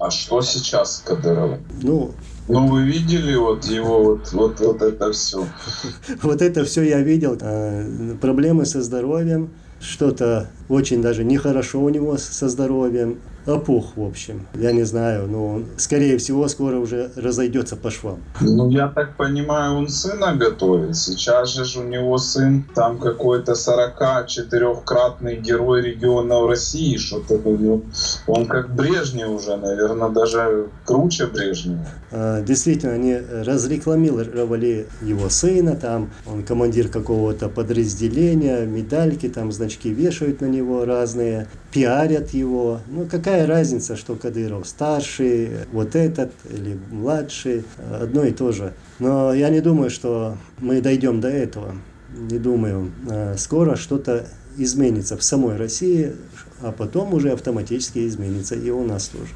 А что сейчас с Кадыровым? Ну, Ну, вы видели вот его вот это все? вот это все я видел. Проблемы со здоровьем, что-то очень даже нехорошо у него со здоровьем. Опух, в общем. Я не знаю, но он, скорее всего, скоро уже разойдется по швам. Ну, я так понимаю, он сына готовит. Сейчас же у него сын там какой-то 44-кратный герой регионов России. Что-то у него. Он как Брежнев уже, наверное, даже круче Брежнева. Действительно, они разрекламировали его сына, там он командир какого-то подразделения, медальки, там значки вешают на него разные, пиарят его. Ну, какая разница, что Кадыров старший, вот этот или младший, одно и то же. Но я не думаю, что мы дойдем до этого. Не думаю. Скоро что-то изменится в самой России, а потом уже автоматически изменится и у нас тоже.